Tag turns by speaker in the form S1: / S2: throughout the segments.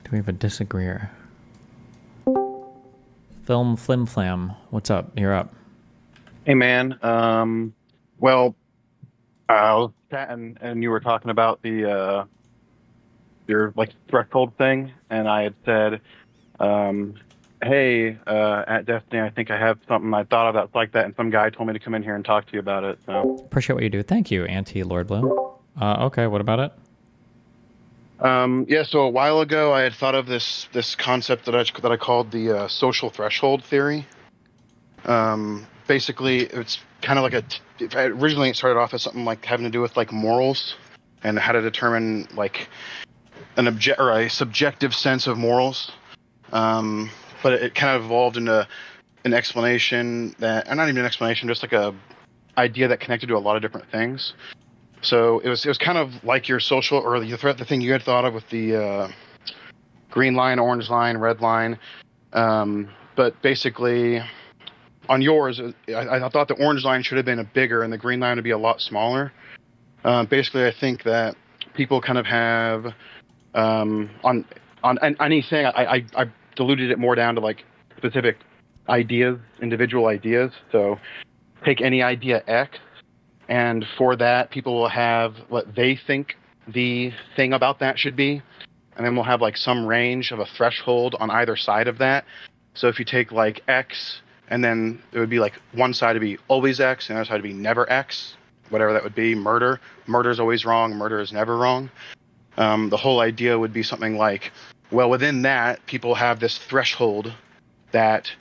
S1: Do we have a disagreeer? Film Flim Flam, what's up? You're up.
S2: Hey man, well, I was chatting and you were talking about the your like threshold thing, and I had said, um, hey, at Destiny, I think I have something I thought of that's like that, and some guy told me to come in here and talk to you about it. So,
S1: Appreciate what you do. Thank you, Auntie Lord Blue. Okay, what about it?
S2: yeah, so a while ago I had thought of this concept that I called the social threshold theory. Basically, it's kind of like originally it started off as something like having to do with like morals and how to determine like an object or a subjective sense of morals. Um, but it kind of evolved into an explanation or not even an explanation, just like a idea that connected to a lot of different things. So it was kind of like your social or the thing you had thought of with the green line, orange line, red line. But basically, on yours, I thought the orange line should have been a bigger and the green line would be a lot smaller. Basically, I think that people kind of have on anything. I diluted it more down to like specific ideas, individual ideas. So take any idea X, and for that, people will have what they think the thing about that should be, and then we'll have like some range of a threshold on either side of that. So if you take like X, and then it would be like one side would be always X, and the other side would be never X, whatever that would be. Murder is always wrong. Murder is never wrong. The whole idea would be something like, well, within that, people have this threshold that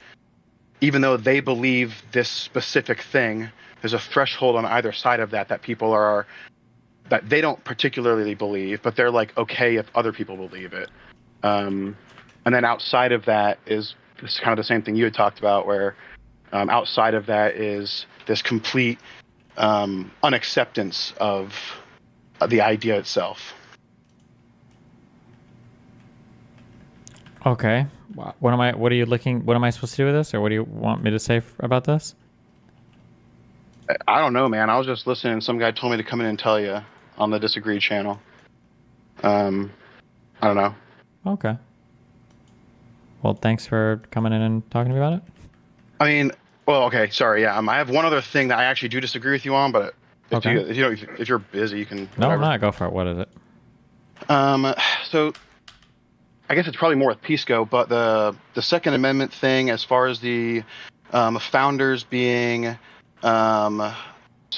S2: even though they believe this specific thing, there's a threshold on either side of that people are that they don't particularly believe, but they're like okay if other people believe it. And then outside of that is this kind of the same thing you had talked about, where outside of that is this complete unacceptance of the idea itself.
S1: Okay. What are you looking, what am I supposed to do with this? Or what do you want me to say about this?
S2: I don't know, man. I was just listening. Some guy told me to come in and tell you on the Disagreed channel. I don't know.
S1: Okay. Well, thanks for coming in and talking to me about it.
S2: I mean, well, okay, sorry, yeah. I have one other thing that I actually do disagree with you on, but
S1: Okay.
S2: if you're busy, you can.
S1: No, I'm
S2: Whatever.
S1: not. Go for it. What is it?
S2: So I guess it's probably more with Pisco, but the Second Amendment thing, as far as the founders being, sorry,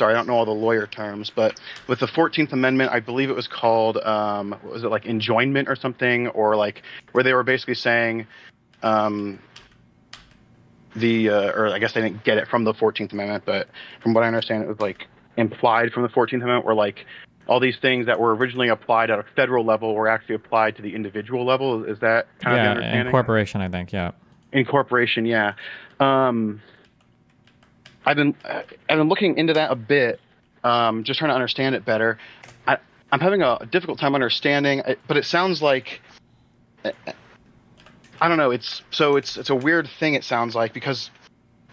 S2: I don't know all the lawyer terms, but with the 14th Amendment, I believe it was called, what was it, like enjoinment or something, or like where they were basically saying, or I guess they didn't get it from the 14th Amendment, but from what I understand, it was like implied from the 14th Amendment, where like all these things that were originally applied at a federal level were actually applied to the individual level. Is that kind of the
S1: Yeah,
S2: understanding?
S1: incorporation, I think. Yeah.
S2: Incorporation, yeah. Um, I've been looking into that a bit, just trying to understand it better. I'm having a difficult time understanding, but it sounds like I don't know. It's a weird thing. It sounds like, because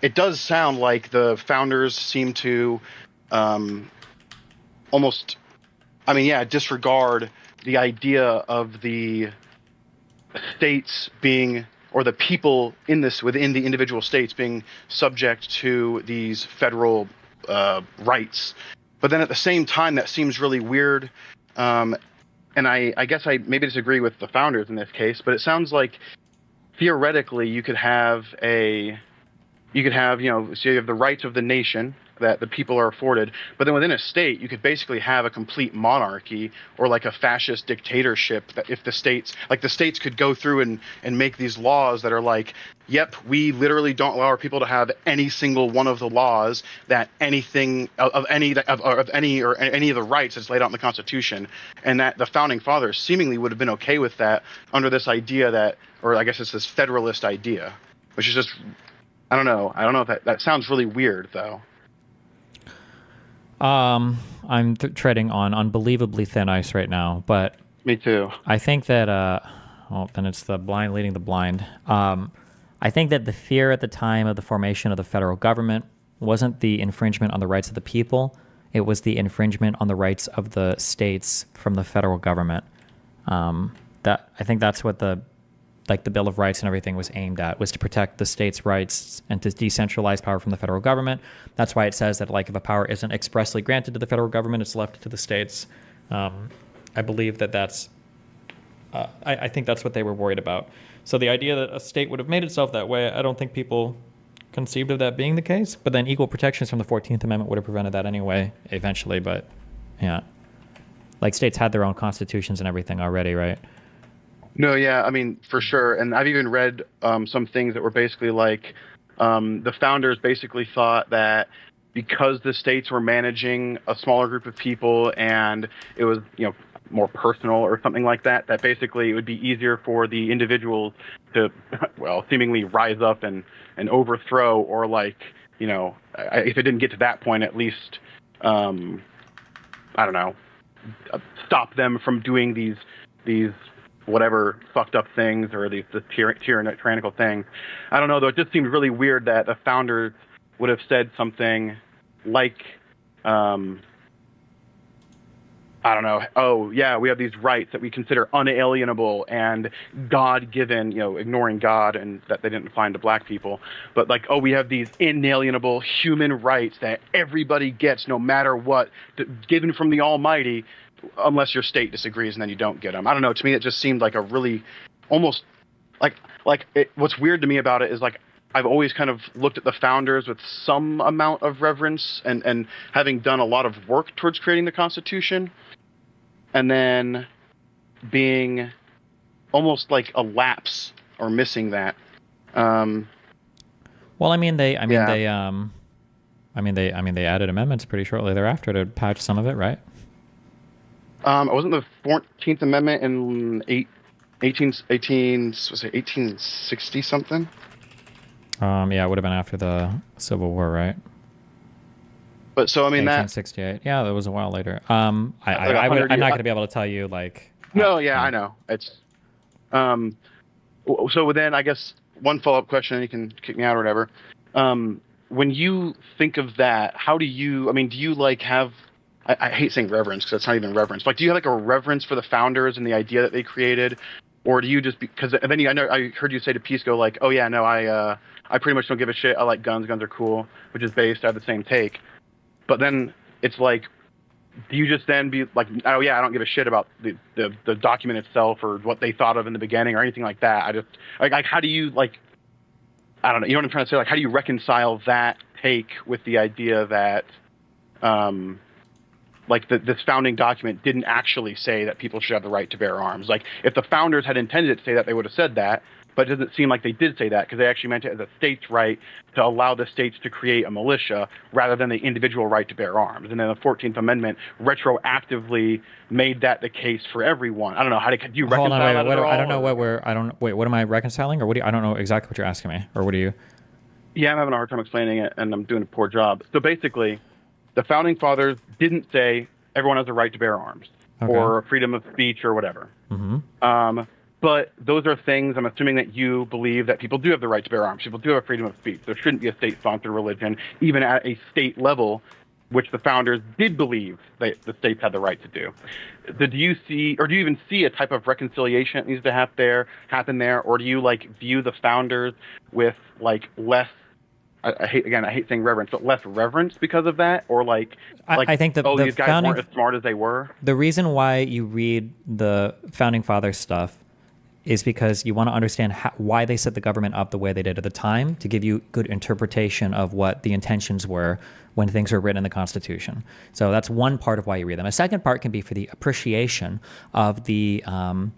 S2: it does sound like the founders seem to almost, I mean, yeah, disregard the idea of the states being, or the people in this within the individual states being subject to these federal rights. But then at the same time, that seems really weird. And I guess I maybe disagree with the founders in this case, but it sounds like theoretically so you have the rights of the nation that the people are afforded, but then within a state you could basically have a complete monarchy or like a fascist dictatorship, that if the states could go through and make these laws that are like, yep, we literally don't allow our people to have any single one of the laws that anything of any or any of the rights that's laid out in the Constitution, and that the founding fathers seemingly would have been okay with that under this idea that, or I guess it's this federalist idea, which is just, I don't know if that sounds really weird though.
S1: I'm treading on unbelievably thin ice right now, but
S2: Me too.
S1: I think that, well, then it's the blind leading the blind. I think that the fear at the time of the formation of the federal government wasn't the infringement on the rights of the people. It was the infringement on the rights of the states from the federal government. that I think that's what the Bill of Rights and everything was aimed at, was to protect the states' rights and to decentralize power from the federal government. That's why it says that like if a power isn't expressly granted to the federal government, it's left to the states. I believe that's I think that's what they were worried about. So the idea that a state would have made itself that way, I don't think people conceived of that being the case. But then equal protections from the 14th Amendment would have prevented that anyway, eventually. But yeah, like states had their own constitutions and everything already, right?
S2: No, yeah, I mean, for sure. And I've even read some things that were basically like the founders basically thought that because the states were managing a smaller group of people and it was, more personal or something like that, that basically it would be easier for the individuals to, well, seemingly rise up and overthrow, or like, if it didn't get to that point, at least, I don't know, stop them from doing these whatever fucked up things, or the tyrannical things. I don't know, though. It just seemed really weird that the founders would have said something like, I don't know, oh, yeah, we have these rights that we consider unalienable and God-given, ignoring God and that they didn't find to black people. But like, oh, we have these inalienable human rights that everybody gets no matter what, given from the Almighty, unless your state disagrees, and then you don't get them. I don't know. To me, it just seemed like a really almost what's weird to me about it is like I've always kind of looked at the founders with some amount of reverence and having done a lot of work towards creating the Constitution, and then being almost like a lapse or missing that.
S1: Well, they added amendments pretty shortly thereafter to patch some of it, right?
S2: Wasn't the 14th Amendment in 1860 something?
S1: Yeah, it would have been after the Civil War, right?
S2: But so, I mean,
S1: 1868. Yeah, that was a while later. I'm not going to be able to tell you, like...
S2: No, yeah, I know. It's... So then, I guess, one follow-up question, and you can kick me out or whatever. When you think of that, how do you... I mean, do you, like, have... I hate saying reverence, because it's not even reverence. Like, do you have, like, a reverence for the founders and the idea that they created? Or do you just... Because then I heard you say to Pisco, like, oh, yeah, no, I pretty much don't give a shit. I like guns. Guns are cool, which is based. I have the same take. But then it's like, do you just then be like, oh yeah, I don't give a shit about the document itself or what they thought of in the beginning or anything like that. I just like how do you like, I don't know, you know what I'm trying to say? Like, how do you reconcile that take with the idea that, like this founding document didn't actually say that people should have the right to bear arms? Like, if the founders had intended it to say that, they would have said that. But it doesn't seem like they did say that, because they actually meant it as a state's right to allow the states to create a militia rather than the individual right to bear arms. And then the 14th Amendment retroactively made that the case for everyone. I don't know. Do you reconcile that at all?
S1: I don't know what am I reconciling? Or I don't know exactly what you're asking me. Or what are you?
S2: Yeah, I'm having a hard time explaining it, and I'm doing a poor job. So basically, the Founding Fathers didn't say everyone has a right to bear arms or freedom of speech or whatever. Mm-hmm. But those are things, I'm assuming that you believe that people do have the right to bear arms. People do have freedom of speech. There shouldn't be a state-sponsored religion, even at a state level, which the founders did believe that the states had the right to do. Do you even see a type of reconciliation that needs to happen there? Or do you, like, view the founders with, like, less, I hate saying reverence, but less reverence because of that? Or
S1: I think that
S2: these guys weren't as smart as they were?
S1: The reason why you read the Founding Fathers stuff is because you want to understand why they set the government up the way they did at the time, to give you good interpretation of what the intentions were when things were written in the Constitution. So that's one part of why you read them. A second part can be for the appreciation of an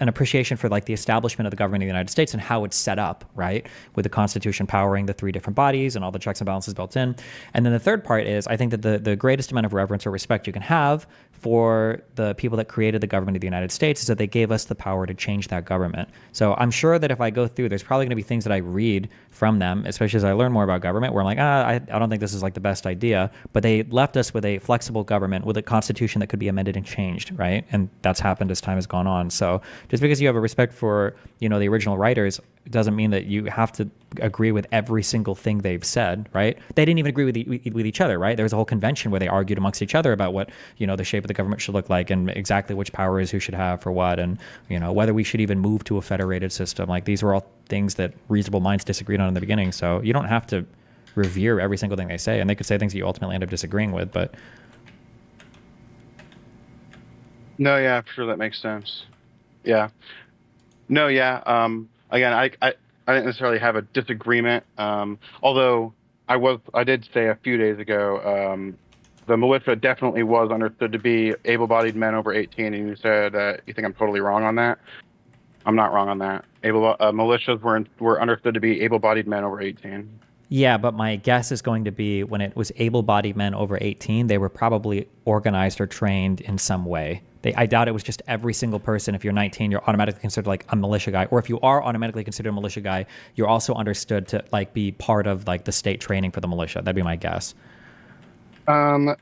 S1: appreciation for like the establishment of the government of the United States and how it's set up, right? With the Constitution powering the three different bodies and all the checks and balances built in. And then the third part is, I think that the greatest amount of reverence or respect you can have for the people that created the government of the United States is that they gave us the power to change that government. So I'm sure that if I go through, there's probably going to be things that I read from them, especially as I learn more about government, where I'm like, I don't think this is like the best idea, but they left us with a flexible government with a constitution that could be amended and changed, right? And that's happened as time has gone on. So just because you have a respect for, the original writers, It doesn't mean that you have to agree with every single thing they've said, right? They didn't even agree with each other, right? There was a whole convention where they argued amongst each other about what, the shape of the government should look like and exactly which powers who should have for what, and, whether we should even move to a federated system. Like, these were all things that reasonable minds disagreed on in the beginning. So you don't have to revere every single thing they say, and they could say things that you ultimately end up disagreeing with, but...
S2: No, yeah, for sure, that makes sense. Yeah. No, yeah. Again, I didn't necessarily have a disagreement. Although I did say a few days ago, the militia definitely was understood to be able-bodied men over 18, and you said you think I'm totally wrong on that. I'm not wrong on that. Militias were understood to be able-bodied men over 18.
S1: Yeah, but my guess is going to be when it was able-bodied men over 18, they were probably organized or trained in some way. I doubt it was just every single person. If you're 19, you're automatically considered like a militia guy. Or if you are automatically considered a militia guy, you're also understood to like be part of like the state training for the militia. That'd be my guess.
S2: I'm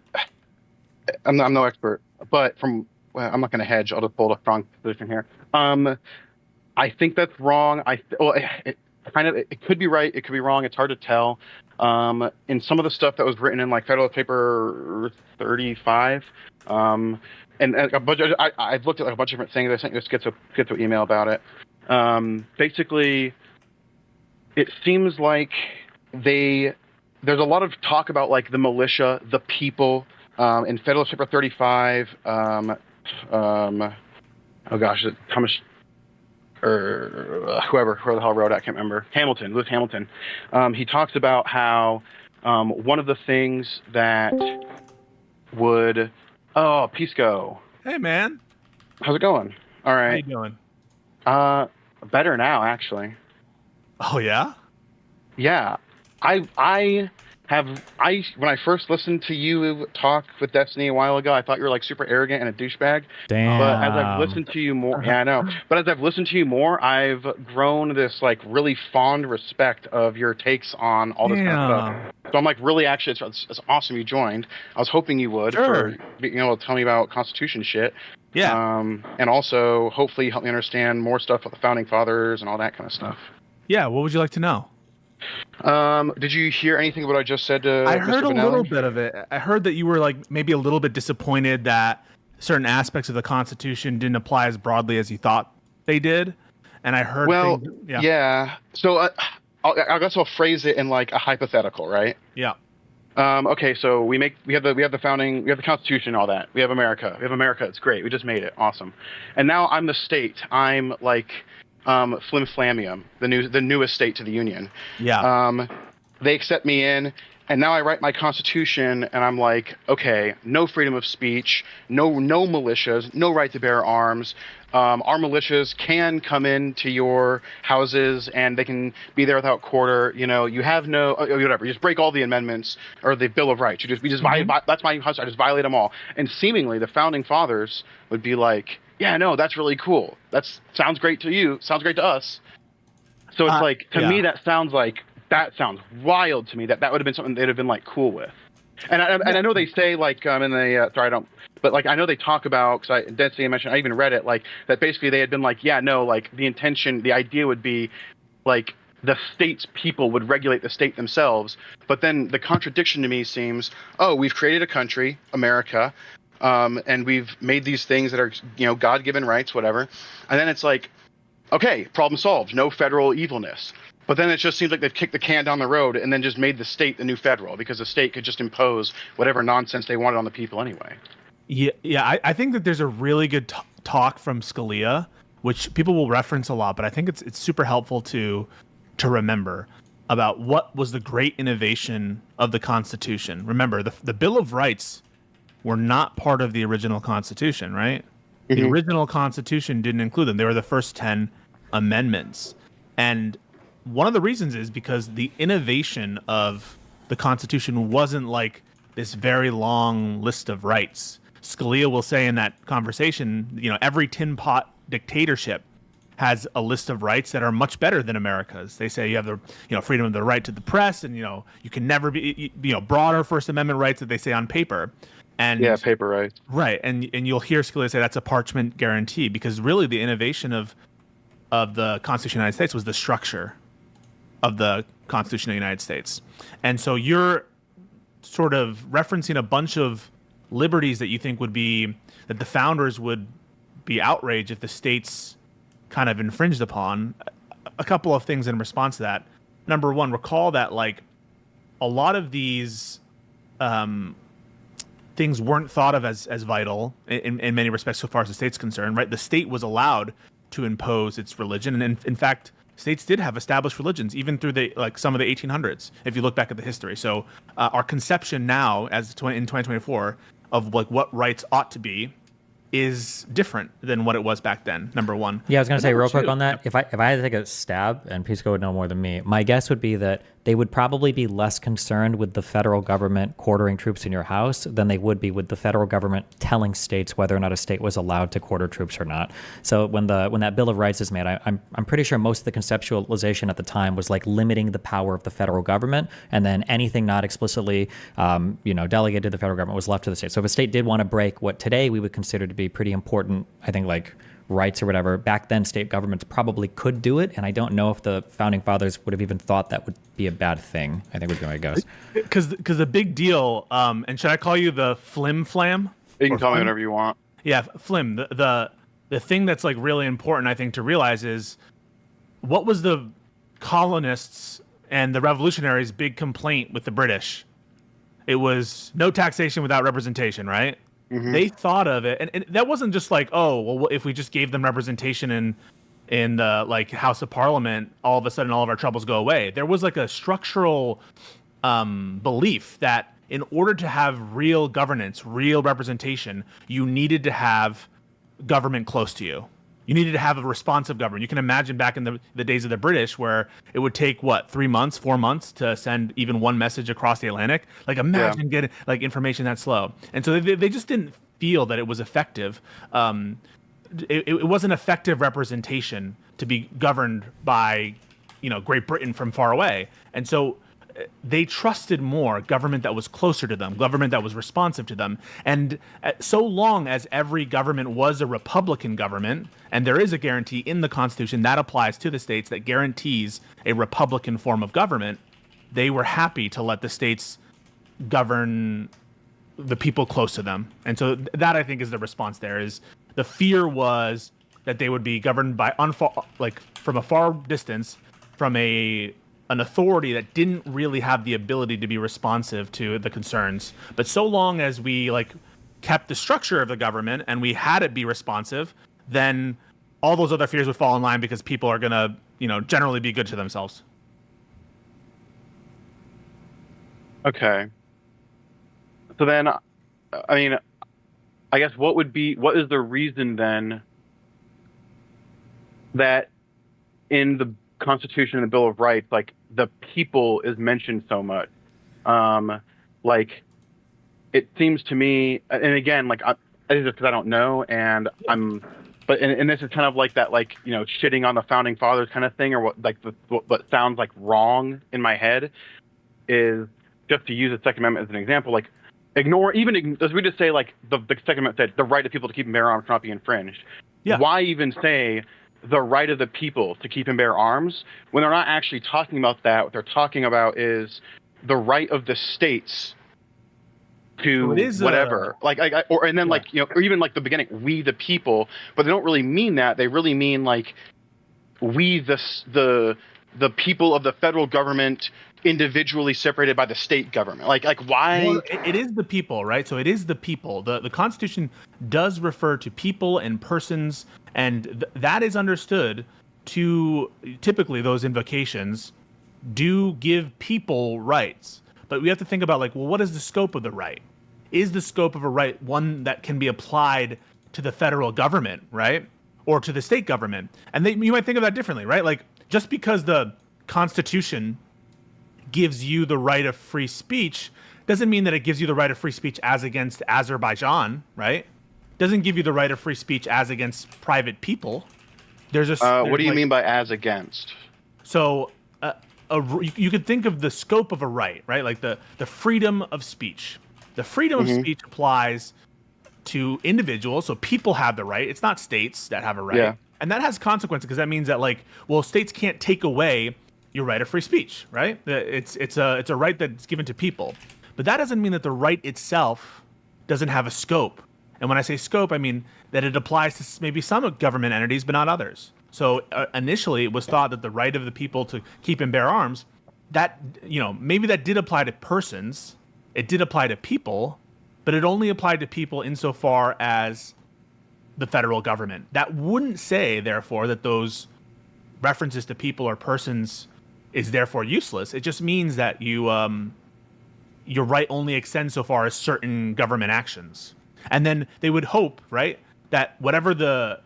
S2: no expert, but I'm not going to hedge. I'll just hold a strong position here. I think that's wrong. It could be right. It could be wrong. It's hard to tell. In some of the stuff that was written in like Federalist Paper 35, and a bunch I've looked at like a bunch of different things. I sent you a schizo email about it. Basically, it seems like there's a lot of talk about like the militia, the people, in Federalist Paper 35. Oh gosh, is it Thomas or whoever the hell wrote it, I can't remember. Lewis Hamilton. He talks about how one of the things that would... Oh, Pisco.
S3: Hey, man.
S2: How's it going? All right.
S3: How you doing?
S2: Better now, actually.
S3: Oh, yeah?
S2: Yeah. When I first listened to you talk with Destiny a while ago, I thought you were like super arrogant and a douchebag.
S1: Damn.
S2: But as I've listened to you more, yeah, I know. But as I've listened to you more, I've grown this like really fond respect of your takes on all this kind of stuff. So I'm like, really, actually, it's awesome you joined. I was hoping you would for being able to tell me about Constitution shit.
S3: Yeah.
S2: And also hopefully help me understand more stuff about the Founding Fathers and all that kind of stuff.
S3: Yeah. What would you like to know?
S2: Did you hear anything of what I just said to
S3: I
S2: Mr.
S3: heard a
S2: Vanelli?
S3: little bit of it. I heard that you were like maybe a little bit disappointed that certain aspects of the Constitution didn't apply as broadly as you thought they did. And I heard
S2: yeah. So I guess I'll phrase it in like a hypothetical, right?
S3: Yeah.
S2: Okay, so we have the Constitution and all that. We have America. It's great. We just made it. Awesome. And now I'm the state. I'm like Flim Flamium, the newest state to the Union.
S3: Yeah.
S2: They accept me in, and now I write my Constitution, and I'm like, okay, no freedom of speech, no militias, no right to bear arms. Our militias can come into your houses, and they can be there without quarter. You have no whatever. You just break all the amendments or the Bill of Rights. That's my house. I just violate them all. And seemingly, the founding fathers would be like, yeah, no, that's really cool. That sounds great to you. Sounds great to us. So it's like, to me, that sounds wild to me. That would have been something they'd have been like cool with. And I know they say like in the sorry, I don't. But like I know they talk about, because Destiny mentioned, I even read it, like that basically they had been like, yeah, no, like the idea would be like the state's people would regulate the state themselves. But then the contradiction to me seems, we've created a country, America. And we've made these things that are, God-given rights, whatever. And then it's like, okay, problem solved. No federal evilness. But then it just seems like they've kicked the can down the road and then just made the state the new federal, because the state could just impose whatever nonsense they wanted on the people anyway.
S3: Yeah. I think that there's a really good talk from Scalia, which people will reference a lot, but I think it's super helpful to remember about what was the great innovation of the Constitution. Remember, the Bill of Rights were not part of the original Constitution, right? Mm-hmm. The original Constitution didn't include them. They were the first 10 amendments. And one of the reasons is because the innovation of the Constitution wasn't like this very long list of rights. Scalia will say in that conversation, every tin pot dictatorship has a list of rights that are much better than America's. They say you have the freedom of the right to the press, and you can never be broader First Amendment rights that they say on paper. And
S2: yeah, paper rights.
S3: Right, and you'll hear Scalia say that's a parchment guarantee, because really the innovation of of the Constitution of the United States was the structure of the Constitution of the United States. And so you're sort of referencing a bunch of liberties that you think would be, that the founders would be outraged if the states kind of infringed upon. A couple of things in response to that. Number one, recall that like a lot of these things weren't thought of as vital in many respects so far as the state's concerned, right? The state was allowed to impose its religion, and in fact, states did have established religions even through some of the 1800s. If you look back at the history, so our conception now, in 2024, of like what rights ought to be, is different than what it was back then. Number one.
S1: Yeah, I was going to say real quick
S3: two,
S1: on that. If I had to take a stab, and Pisco would know more than me, my guess would be that they would probably be less concerned with the federal government quartering troops in your house than they would be with the federal government telling states whether or not a state was allowed to quarter troops or not. So when that Bill of Rights is made, I'm pretty sure most of the conceptualization at the time was like limiting the power of the federal government, and then anything not explicitly delegated to the federal government was left to the state. So if a state did want to break what today we would consider to be pretty important, I think like rights or whatever, back then state governments probably could do it, and I don't know if the founding fathers would have even thought that would be a bad thing. I think would be my guess.
S3: Because the big deal, and should I call you the flim flam?
S2: You can call me whatever you want.
S3: Yeah, flim. The thing that's like really important, I think, to realize is what was the colonists and the revolutionaries' big complaint with the British? It was no taxation without representation, right? Mm-hmm. They thought of it, and that wasn't just like, oh, well, if we just gave them representation in the like House of Parliament, all of a sudden all of our troubles go away. There was like a structural belief that in order to have real governance, real representation, you needed to have government close to you. You needed to have a responsive government. You can imagine back in the days of the British where it would take, 3 months, 4 months to send even one message across the Atlantic. Like imagine getting like information that slow. And so they just didn't feel that it was effective. It wasn't effective representation to be governed by, Great Britain from far away. And so they trusted more government that was closer to them, government that was responsive to them. And so long as every government was a Republican government, and there is a guarantee in the Constitution that applies to the states that guarantees a Republican form of government, they were happy to let the states govern the people close to them. And so that, I think, is the response there. Is the fear was that they would be governed by from a far distance, from an authority that didn't really have the ability to be responsive to the concerns. But so long as we kept the structure of the government and we had it be responsive, then all those other fears would fall in line because people are going to, generally be good to themselves.
S2: Okay. So then, I mean, I guess what is the reason then that in the Constitution and the Bill of Rights, the people is mentioned so much? It seems to me, and again, it's just because I don't know, and but this is kind of like that, shitting on the founding fathers kind of thing, or what sounds wrong in my head is just to use the Second Amendment as an example, ignore, as we just say, the Second Amendment said the right of people to keep and bear arms cannot be infringed. Yeah. Why even say the right of the people to keep and bear arms when they're not actually talking about that? What they're talking about is the right of the states to whatever, or even the beginning, we the people, but they don't really mean that. They really mean we the people of the federal government, individually separated by the state government. Why?
S3: Well, it is the people, right? So it is the people. The Constitution does refer to people and persons, and that is understood to typically those invocations do give people rights. But we have to think about what is the scope of the right? Is the scope of a right one that can be applied to the federal government, right? Or to the state government? And you might think of that differently, right? Just because the Constitution gives you the right of free speech doesn't mean that it gives you the right of free speech as against Azerbaijan, right? Doesn't give you the right of free speech as against private people.
S2: What do you mean by as against?
S3: So you could think of the scope of a right, right? The freedom of speech. The freedom of speech applies to individuals, so people have the right. It's not states that have a right. Yeah. And that has consequences because that means that states can't take away your right of free speech, right? It's a right that's given to people. But that doesn't mean that the right itself doesn't have a scope. And when I say scope, I mean that it applies to maybe some government entities, but not others. So initially, it was thought that the right of the people to keep and bear arms, that, maybe that did apply to persons, it did apply to people, but it only applied to people insofar as the federal government. That wouldn't say, therefore, that those references to people or persons is therefore useless. It just means that your right only extends so far as certain government actions. And then they would hope, right, that whatever the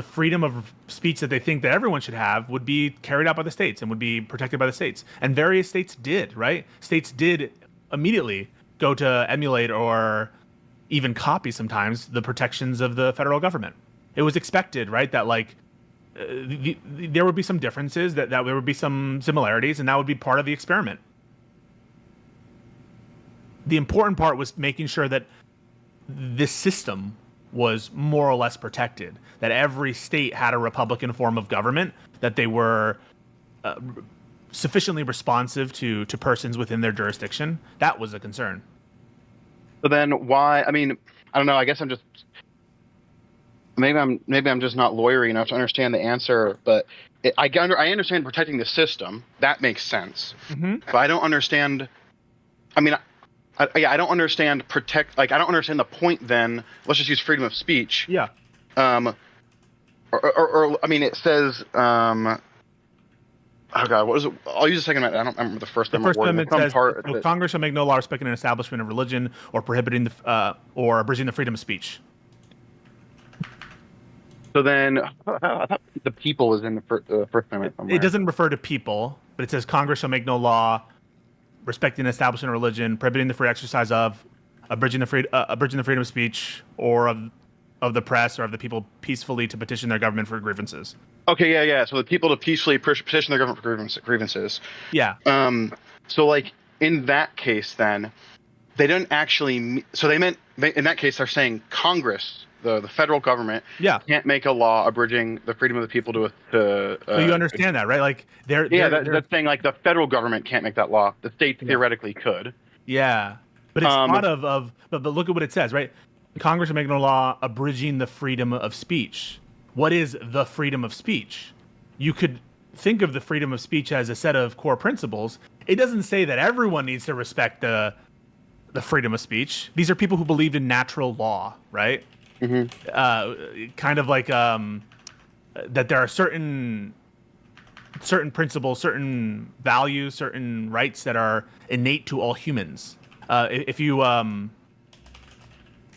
S3: freedom of speech that they think that everyone should have would be carried out by the states and would be protected by the states. And various states did, right? States did immediately go to emulate or even copy sometimes the protections of the federal government. It was expected, right, that there would be some differences, that there would be some similarities, and that would be part of the experiment. The important part was making sure that this system was more or less protected, that every state had a Republican form of government, that they were sufficiently responsive to persons within their jurisdiction. That was a concern.
S2: So then why? I mean, I don't know. I guess maybe I'm just not lawyery enough to understand the answer. But I understand protecting the system. That makes sense.
S3: Mm-hmm.
S2: But I don't understand. I mean, I don't understand I don't understand the point. Then let's just use freedom of speech.
S3: Yeah.
S2: Or I mean, it says. Oh God, what was it? I'll use the second amendment. I don't remember the First Amendment.
S3: The First Amendment says, Congress shall make no law respecting an establishment of religion or prohibiting or abridging the freedom of speech.
S2: So then, I thought the people was in the First Amendment somewhere.
S3: It doesn't refer to people, but it says Congress shall make no law respecting an establishment of religion, prohibiting the free exercise of, abridging the freedom of speech, or of the press or of the people peacefully to petition their government for grievances.
S2: Okay, yeah. So the people to peacefully petition their government for grievances.
S3: Yeah.
S2: So in that case, then they didn't actually. So they meant in that case they're saying Congress, the federal government, can't make a law abridging the freedom of the people to.
S3: So you understand that, right?
S2: That's saying the federal government can't make that law. The state theoretically could.
S3: Yeah, but it's thought of. But look at what it says, right? Congress will make no law abridging the freedom of speech. What is the freedom of speech? You could think of the freedom of speech as a set of core principles. It doesn't say that everyone needs to respect the freedom of speech. These are people who believed in natural law, right? Mm-hmm. Kind of like that there are certain principles, certain values, certain rights that are innate to all humans.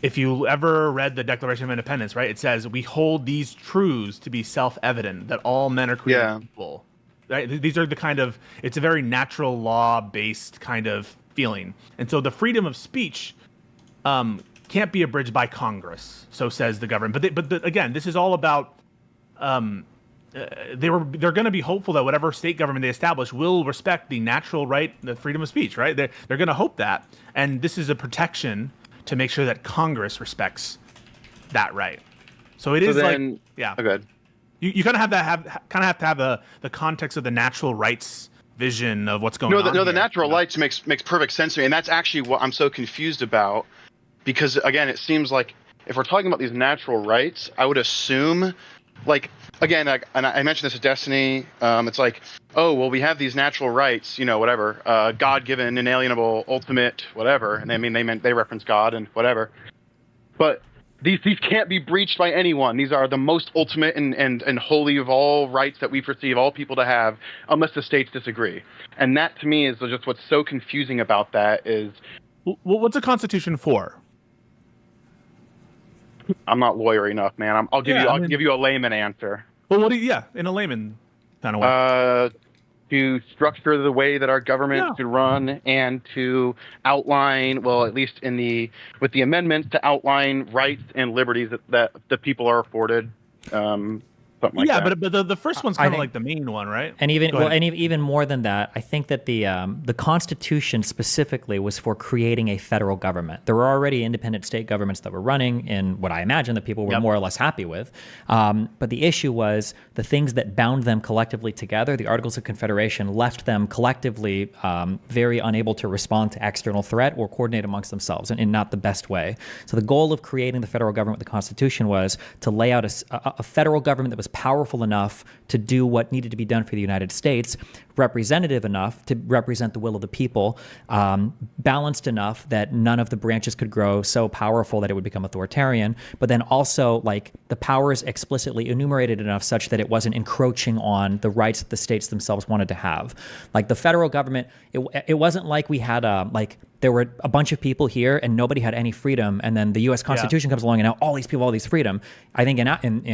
S3: If you ever read the Declaration of Independence, right, it says we hold these truths to be self-evident, that all men are created equal. Right? These are the kind of, it's a very natural law-based kind of feeling. And so the freedom of speech can't be abridged by Congress, so says the government. But again, this is all about, they're going to be hopeful that whatever state government they establish will respect the natural right, the freedom of speech, right? They're going to hope that. And this is a protection to make sure that Congress respects that right. So it is
S2: Oh, good.
S3: You kind of have to have the context of the natural rights vision of what's going on.
S2: The natural rights makes perfect sense to me, and that's actually what I'm so confused about. Because again, it seems like if we're talking about these natural rights, I would assume, and I mentioned this at Destiny. It's we have these natural rights, whatever, God-given, inalienable, ultimate, whatever, and they reference God and whatever. But these can't be breached by anyone. These are the most ultimate and holy of all rights that we perceive all people to have, unless the states disagree. And that, to me, is just what's so confusing about that is.
S3: What's a constitution for?
S2: I'm not lawyer enough, man. I'll give you a layman answer.
S3: Well, in a layman kind of way.
S2: To structure the way that our government should run, and to outline, well, at least with the amendments, to outline rights and liberties that the people are afforded something like
S3: yeah,
S2: that.
S3: but the first one's
S1: I
S3: kind of
S1: think-
S3: like the main one, right?
S1: And even
S3: Go
S1: well,
S3: ahead.
S1: and even more than that, I think that the Constitution specifically was for creating a federal government. There were already independent state governments that were running in what I imagine that people were
S3: Yep.
S1: more or less happy with. But the issue was the things that bound them collectively together. The Articles of Confederation left them collectively very unable to respond to external threat or coordinate amongst themselves in not the best way. So the goal of creating the federal government with the Constitution was to lay out a federal government that was powerful enough to do what needed to be done for the United States, representative enough to represent the will of the people, balanced enough that none of the branches could grow so powerful that it would become authoritarian, but then also like the powers explicitly enumerated enough such that it wasn't encroaching on the rights that the states themselves wanted to have. Like the federal government, it wasn't like we had like there were a bunch of people here and nobody had any freedom, and then the U.S. Constitution comes along and now all these people, all these freedom. I think in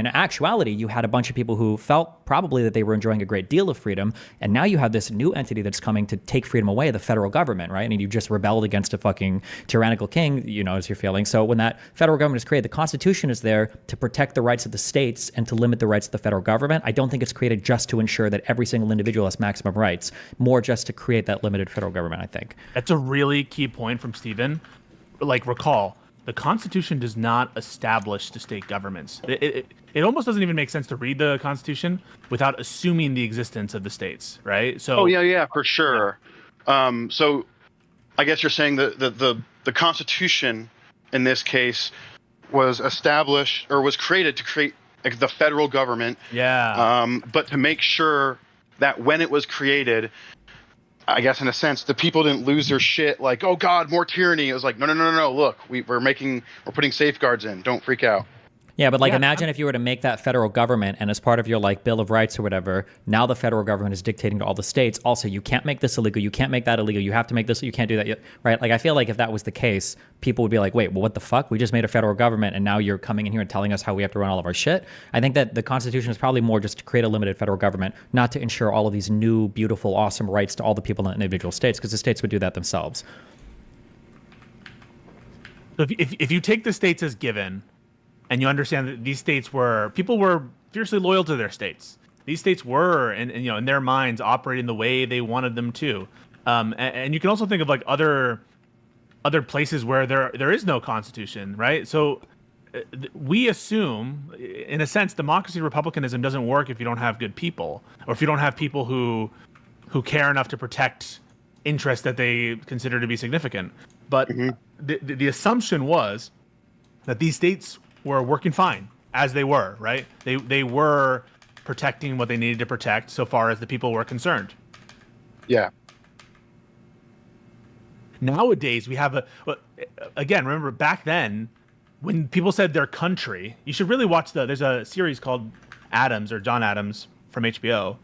S1: actuality, you had a bunch of people who felt probably that they were enjoying a great deal of freedom, and now you have this new entity that's coming to take freedom away, the federal government, right? And you just rebelled against a fucking tyrannical king, you know, as you're feeling. So when that federal government is created, the Constitution is there to protect the rights of the states and to limit the rights of the federal government. I don't think it's created just to ensure that every single individual has maximum rights, more just to create that limited federal government, I think.
S3: That's a really key point from Stephen. Like, recall, the Constitution does not establish the state governments. It almost doesn't even make sense to read the Constitution without assuming the existence of the states, right? So,
S2: Oh yeah, for sure. So I guess you're saying that the Constitution in this case was established or was created to create like, the federal government.
S3: yeah,
S2: But to make sure that when it was created, I guess in a sense, the people didn't lose their shit. Like, oh God, more tyranny. It was like, no. Look, we're putting safeguards in. Don't freak out.
S1: Yeah, but like
S3: Yeah,
S1: imagine if you were to make that federal government and as part of your like Bill of Rights or whatever, now the federal government is dictating to all the states, also you can't make this illegal, you can't make that illegal, you have to make this, you can't do that, right? Like I feel like if that was the case, people would be like, wait, well, what the fuck? We just made a federal government and now you're coming in here and telling us how we have to run all of our shit. I think that the Constitution is probably more just to create a limited federal government, not to ensure all of these new, beautiful, awesome rights to all the people in individual states, because the states would do that themselves.
S3: so if you take the states as given, and you understand that these states people were fiercely loyal to their states. These states were, and you know, in their minds, operating the way they wanted them to. And you can also think of like other places where there is no constitution, right? So we assume, in a sense, democracy, republicanism doesn't work if you don't have good people, or if you don't have people who care enough to protect interests that they consider to be significant. But the assumption was that these states were working fine as they were, right? They were protecting what they needed to protect so far as the people were concerned.
S2: Yeah.
S3: Nowadays, we have again, remember back then, when people said their country, you should really watch there's a series called Adams or John Adams from HBO.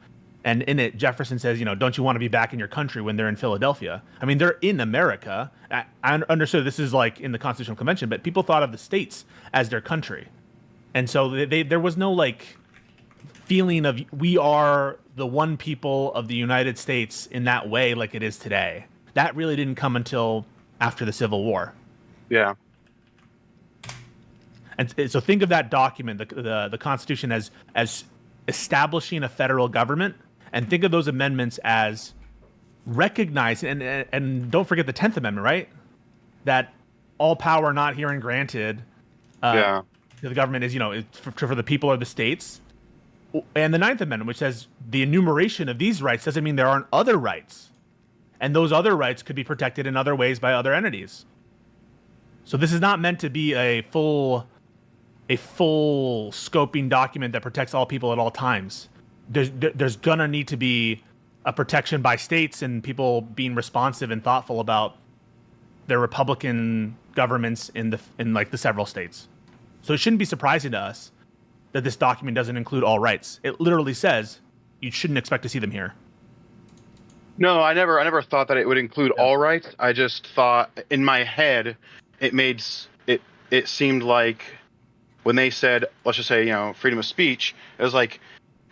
S3: And in it, Jefferson says, you know, don't you want to be back in your country when they're in Philadelphia? I mean, they're in America. I understood this is like in the Constitutional Convention, but people thought of the states as their country. And so there was no like feeling of we are the one people of the United States in that way like it is today. That really didn't come until after the Civil War.
S2: Yeah.
S3: And so think of that document, the Constitution, as establishing a federal government, and think of those amendments as recognizing, and don't forget the 10th Amendment, right? That all power not herein granted to the government is, you know, for the people or the states. And the 9th Amendment, which says the enumeration of these rights doesn't mean there aren't other rights. And those other rights could be protected in other ways by other entities. So this is not meant to be a full scoping document that protects all people at all times. There's gonna need to be a protection by states and people being responsive and thoughtful about their Republican governments in like the several states. So it shouldn't be surprising to us that this document doesn't include all rights. It literally says you shouldn't expect to see them here.
S2: No, I never thought that it would include all rights. I just thought in my head it seemed like when they said, let's just say, you know, freedom of speech, it was like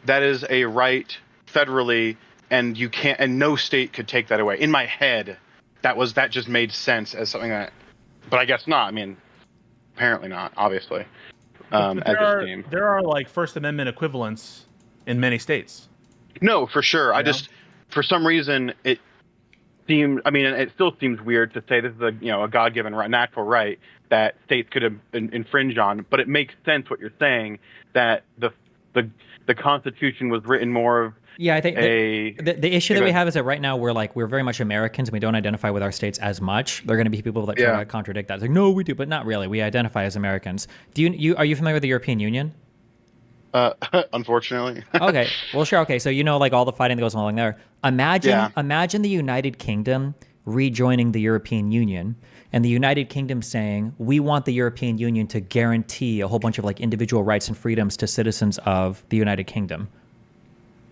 S2: that is a right federally, and you can't, and no state could take that away. In my head, that just made sense as something that, but I guess not. I mean, apparently not, obviously.
S3: But
S2: as it came.
S3: there are like First Amendment equivalents in many states.
S2: No, for sure.
S3: Yeah.
S2: For some reason, it seemed. I mean, it still seems weird to say this is a God-given right, natural right that states could infringe on. But it makes sense what you're saying, that the Constitution was written more of
S1: Yeah, I think the issue that we have is that right now we're very much Americans and we don't identify with our states as much. There are going to be people that try to contradict that. It's like, no, we do, but not really. We identify as Americans. Are you familiar with the European Union?
S2: Unfortunately.
S1: Okay, well, sure. Okay, so like all the fighting that goes along there. Imagine the United Kingdom rejoining the European Union, and the United Kingdom saying, we want the European Union to guarantee a whole bunch of like individual rights and freedoms to citizens of the United Kingdom.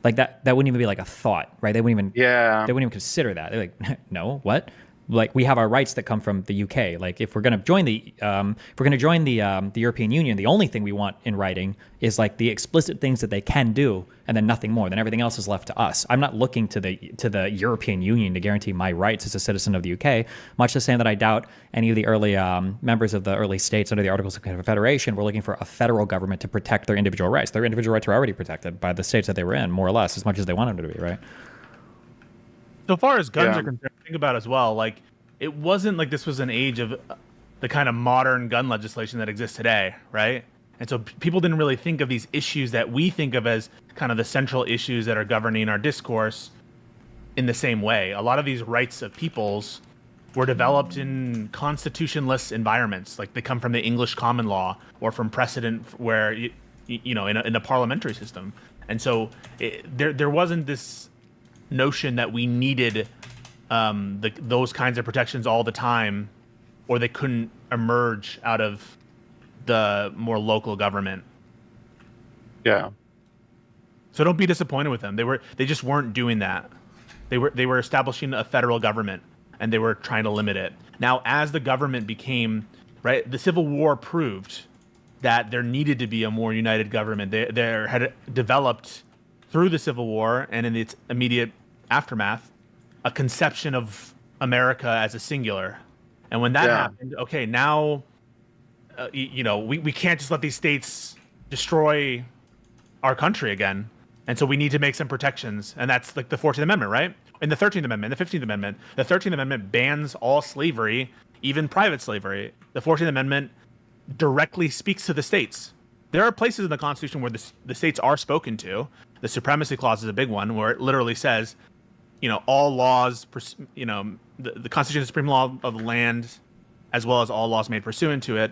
S1: Like that wouldn't even be like a thought, right? They wouldn't even consider that. They're like, no, what? Like we have our rights that come from the UK. Like if we're going to join the European Union, the only thing we want in writing is like the explicit things that they can do, and then nothing more. Then everything else is left to us. I'm not looking to the European Union to guarantee my rights as a citizen of the UK. Much the same that I doubt any of the early members of the early states under the Articles of Confederation were looking for a federal government to protect their individual rights. Their individual rights were already protected by the states that they were in, more or less, as much as they wanted them to be, right?
S3: So far as guns are concerned, think about as well, like it wasn't like this was an age of the kind of modern gun legislation that exists today, right? And so people didn't really think of these issues that we think of as kind of the central issues that are governing our discourse in the same way. A lot of these rights of peoples were developed in constitutionless environments, like they come from the English common law or from precedent where in a parliamentary system. And so there wasn't this notion that we needed those kinds of protections all the time, or they couldn't emerge out of the more local government.
S2: Yeah.
S3: So don't be disappointed with them. They just weren't doing that. They were establishing a federal government, and they were trying to limit it. Now, as the government became right, the Civil War proved that there needed to be a more united government. There had developed through the Civil War and in its immediate aftermath a conception of America as a singular. And when that happened, okay, now we can't just let these states destroy our country again. And so we need to make some protections. And that's like the 14th Amendment, right? And the 13th Amendment, the 15th Amendment. The 13th Amendment bans all slavery, even private slavery. The 14th Amendment directly speaks to the states. There are places in the Constitution where the states are spoken to. The Supremacy Clause is a big one, where it literally says, all laws, the Constitution is the supreme law of the land, as well as all laws made pursuant to it,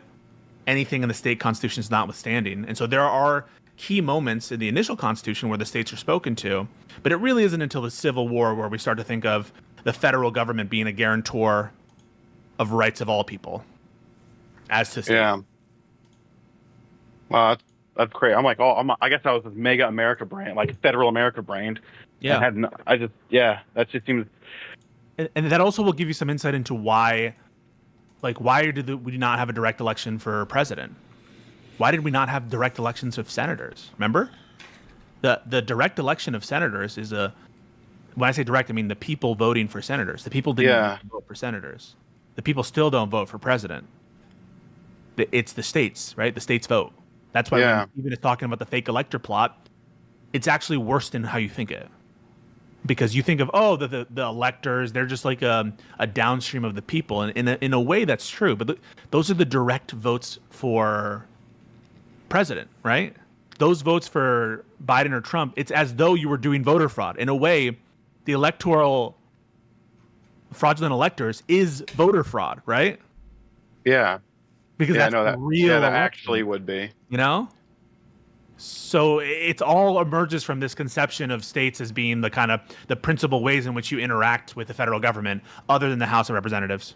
S3: anything in the state constitutions notwithstanding. And so there are key moments in the initial Constitution where the states are spoken to, but it really isn't until the Civil War where we start to think of the federal government being a guarantor of rights of all people as to state.
S2: Yeah. Wow, that's great. I'm like, I guess I was this mega America brand, like federal America brand.
S3: Yeah.
S2: That just seems.
S3: And that also will give you some insight into why did we not have a direct election for president? Why did we not have direct elections of senators? Remember? The direct election of senators is when I say direct, I mean the people voting for senators. The people didn't vote for senators. The people still don't vote for president. It's the states, right? The states vote. That's why when even is talking about the fake elector plot, it's actually worse than how you think it. Because you think of, the electors, they're just like a downstream of the people. And in a way, that's true. But those are the direct votes for president, right? Those votes for Biden or Trump, it's as though you were doing voter fraud. In a way, the electoral fraudulent electors is voter fraud, right?
S2: Yeah.
S3: Because that's real.
S2: Yeah, that actually would be.
S3: So it's all emerges from this conception of states as being the kind of the principal ways in which you interact with the federal government, other than the House of Representatives.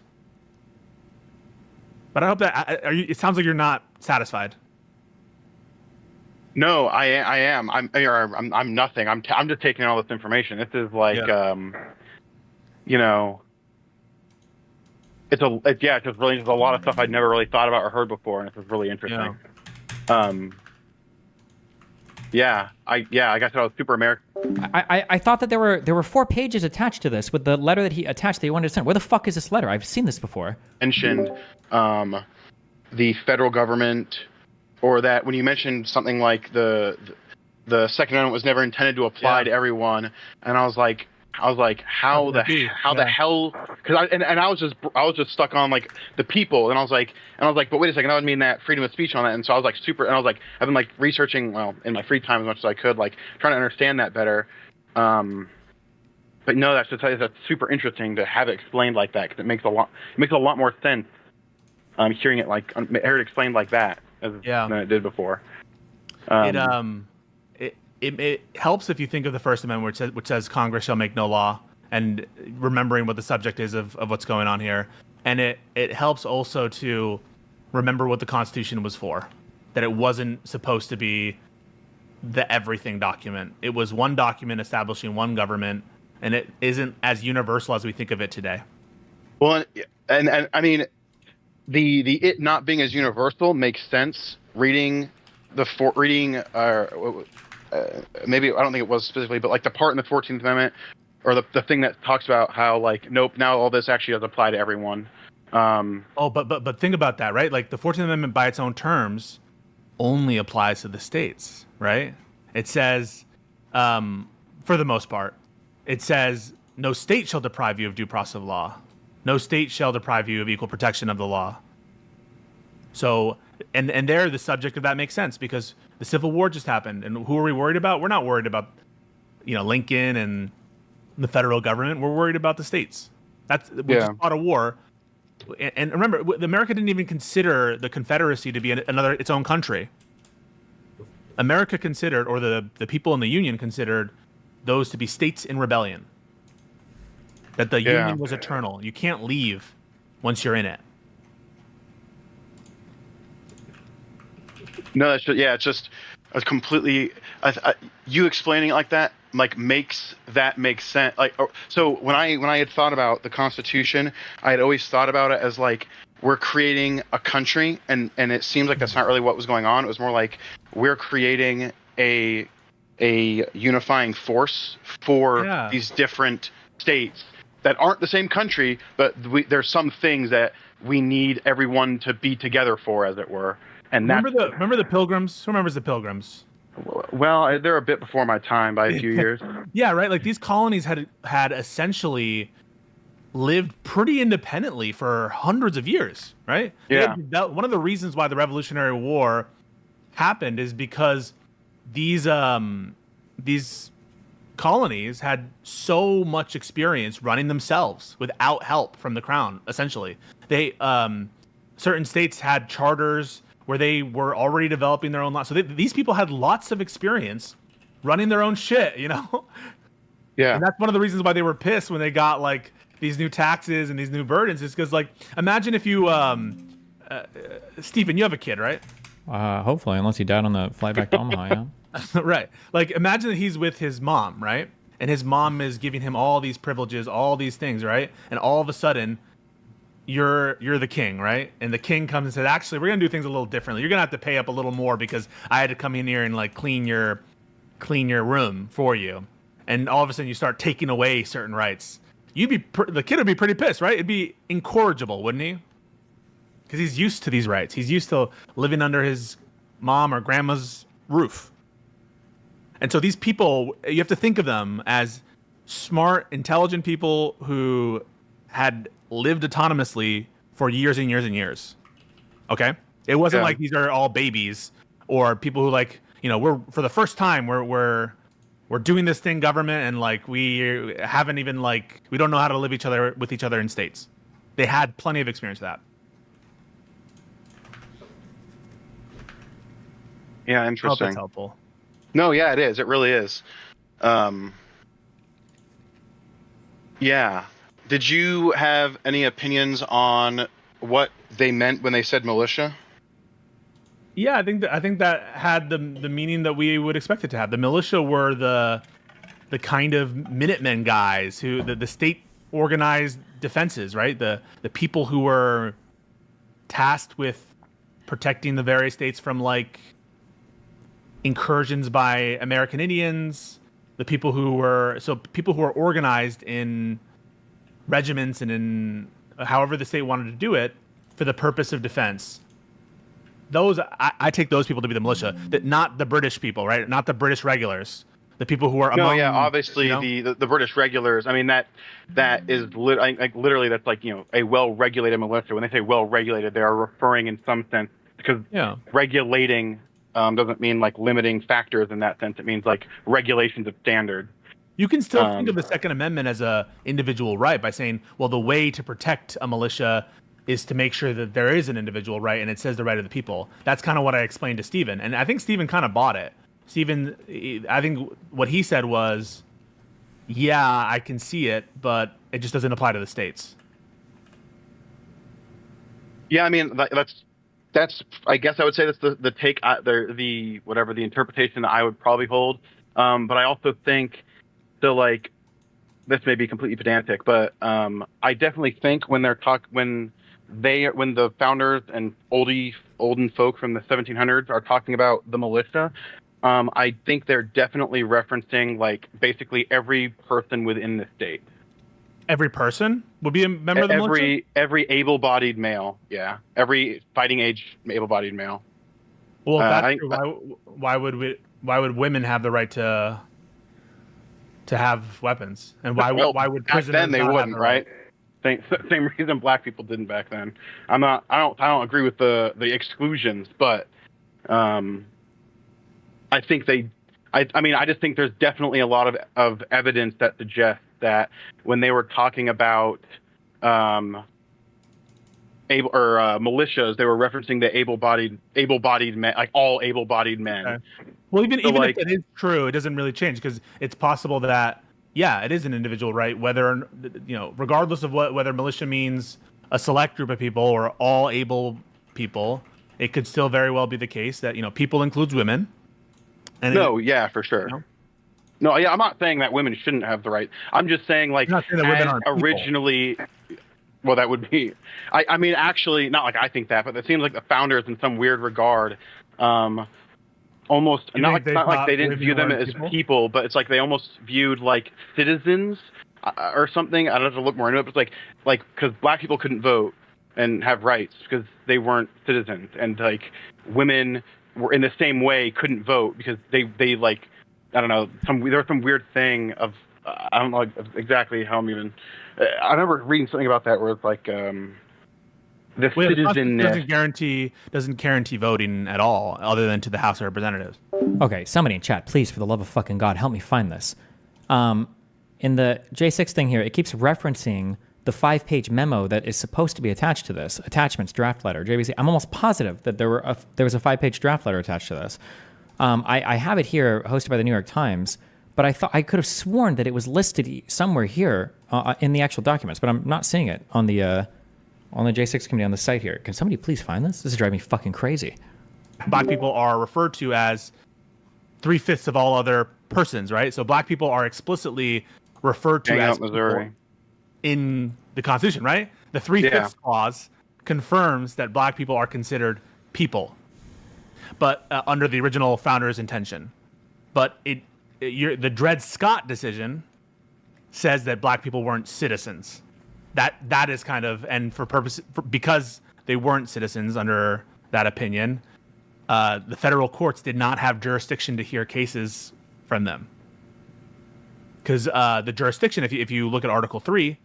S3: But I hope that it sounds like you're not satisfied.
S2: No, I am. I'm nothing. I'm just taking all this information. This is like, it's just really just a lot of stuff I'd never really thought about or heard before, and this is really interesting. I guess I was super American.
S1: I thought that there were 4 pages attached to this with the letter that he attached that he wanted to send. Where the fuck is this letter? I've seen this before.
S2: Mentioned the federal government or that when you mentioned something like the Second Amendment was never intended to apply to everyone, and I was like, how the hell? Because I was just stuck on like the people, and I was like, but wait a second, that would mean that freedom of speech on that, and so I was like I've been like researching, well, in my free time as much as I could, like trying to understand that better. But no, that's super interesting to have it explained like that, because it makes a lot more sense. Hearing it like I heard it explained like that than it did before.
S3: It helps if you think of the First Amendment, which says Congress shall make no law, and remembering what the subject is of what's going on here. And it helps also to remember what the Constitution was for, that it wasn't supposed to be the everything document. It was one document establishing one government, and it isn't as universal as we think of it today.
S2: Well, and I mean, the it not being as universal makes sense. Reading maybe I don't think it was specifically, but like the part in the 14th Amendment, or the thing that talks about how like, nope, now all this actually does apply to everyone.
S3: But think about that, right? Like the 14th Amendment by its own terms only applies to the states, right? It says, for the most part, it says no state shall deprive you of due process of law. No state shall deprive you of equal protection of the law. So, and there the subject of that makes sense, because the Civil War just happened, and who are we worried about? We're not worried about, Lincoln and the federal government. We're worried about the states. We just fought a war, and remember, America didn't even consider the Confederacy to be its own country. America considered, or the people in the Union considered, those to be states in rebellion. That the Union was eternal. You can't leave once you're in it.
S2: No, it's just a completely. You explaining it like that, like makes sense. Like, so when I had thought about the Constitution, I had always thought about it as like we're creating a country, and it seems like that's not really what was going on. It was more like we're creating a unifying force for these different states that aren't the same country, but there's some things that we need everyone to be together for, as it were. And
S3: remember the Pilgrims? Who remembers the Pilgrims?
S2: Well, they're a bit before my time by a few years.
S3: Yeah, right. Like these colonies had essentially lived pretty independently for hundreds of years, right?
S2: Yeah.
S3: One of the reasons why the Revolutionary War happened is because these colonies had so much experience running themselves without help from the crown. Essentially, certain states had charters where they were already developing their own law. So these people had lots of experience running their own shit,
S2: Yeah.
S3: And that's one of the reasons why they were pissed when they got like these new taxes and these new burdens. Is because like, imagine if you, Stephen, you have a kid, right?
S1: Hopefully, unless he died on the flight back to Omaha, yeah.
S3: Right. Like, imagine that he's with his mom, right? And his mom is giving him all these privileges, all these things, right? And all of a sudden, you're the king, right? And the king comes and says, actually, we're gonna do things a little differently. You're gonna have to pay up a little more because I had to come in here and like clean your room for you. And all of a sudden, you start taking away certain rights. The kid would be pretty pissed, right? It'd be incorrigible, wouldn't he? Because he's used to these rights. He's used to living under his mom or grandma's roof. And so these people, you have to think of them as smart, intelligent people who had lived autonomously for years and years and years. Okay? It wasn't like these are all babies or people who like, we're for the first time we're doing this thing government, and like we haven't even like we don't know how to live with each other in states. They had plenty of experience with that.
S2: Yeah, interesting.
S3: I hope that's helpful.
S2: No, yeah, it is. It really is. Yeah. Did you have any opinions on what they meant when they said militia?
S3: Yeah, I think that had the meaning that we would expect it to have. The militia were the kind of Minutemen guys who the state organized defenses, right? The people who were tasked with protecting the various states from like incursions by American Indians, the people who were organized in regiments and in however the state wanted to do it for the purpose of defense. those I take those people to be the militia, that not the British people, right? Not the British regulars, the people who are
S2: No,
S3: among.
S2: yeah, obviously
S3: you know?
S2: the British regulars. I mean that is like literally that's like a well-regulated militia. When they say well-regulated, they are referring in some sense because
S3: Yeah.
S2: regulating doesn't mean like limiting factors in that sense. It means like regulations of standards.
S3: You can still think of the Second Amendment as a individual right by saying, well, the way to protect a militia is to make sure that there is an individual right, and it says the right of the people. That's kind of what I explained to Stephen, and I think Stephen kind of bought it. Stephen, I think what he said was, yeah, I can see it, but it just doesn't apply to the states.
S2: Yeah, I mean that's I guess I would say that's the take the whatever the interpretation that I would probably hold. But I also think so like this may be completely pedantic, but I definitely think when when the founders and olden folk from the 1700s are talking about the militia, I think they're definitely referencing like basically every person within the state.
S3: Every person would be a member of the militia?
S2: Every able-bodied male, yeah. Every fighting age able-bodied male.
S3: Well, if that's true, why would women have the right to have weapons, and why would
S2: back
S3: prisoners
S2: then they
S3: not have
S2: wouldn't,
S3: the
S2: right? Same reason black people didn't back then. I don't agree with the exclusions, but I think I mean I just think there's definitely a lot of evidence that suggests that when they were talking about militias, they were referencing the able-bodied men, like all able-bodied men.
S3: Okay. Well, even
S2: like,
S3: if it is true, it doesn't really change, because it's possible that it is an individual right, whether regardless of whether militia means a select group of people or all able people, it could still very well be the case that people includes women. And
S2: yeah, for sure. No, yeah, I'm not saying that women shouldn't have the right. I'm just saying like
S3: not saying that women aren't
S2: originally. Well, that would be. I mean, actually, not like I think that, but it seems like the founders, in some weird regard, almost not like they didn't view them as people, but it's like they almost viewed like citizens or something. I'd have to look more into it, but it's like because black people couldn't vote and have rights because they weren't citizens, and like women were in the same way couldn't vote because they like I don't know there was some weird thing of I don't know exactly how I'm even. I remember reading something about that where it's like the citizen
S3: doesn't guarantee voting at all, other than to the House of Representatives.
S1: Okay, somebody in chat, please, for the love of fucking God, help me find this. In the J6 thing here, it keeps referencing the 5-page memo that is supposed to be attached to this. Attachments, draft letter, JBC. I'm almost positive that there was a 5-page draft letter attached to this. I have it here, hosted by the New York Times, but I could have sworn that it was listed somewhere here in the actual documents, but I'm not seeing it on the J6 committee on the site here. Can somebody please find this? This is driving me fucking crazy.
S3: Black people are referred to as 3/5 of all other persons, right? So black people are explicitly referred to as
S2: Missouri
S3: in the Constitution, right? The 3/5 clause confirms that black people are considered people, but under the original founder's intention. But the Dred Scott decision says that black people weren't citizens. That is kind of, and because they weren't citizens under that opinion, the federal courts did not have jurisdiction to hear cases from them. Because the jurisdiction, if you look at Article 3,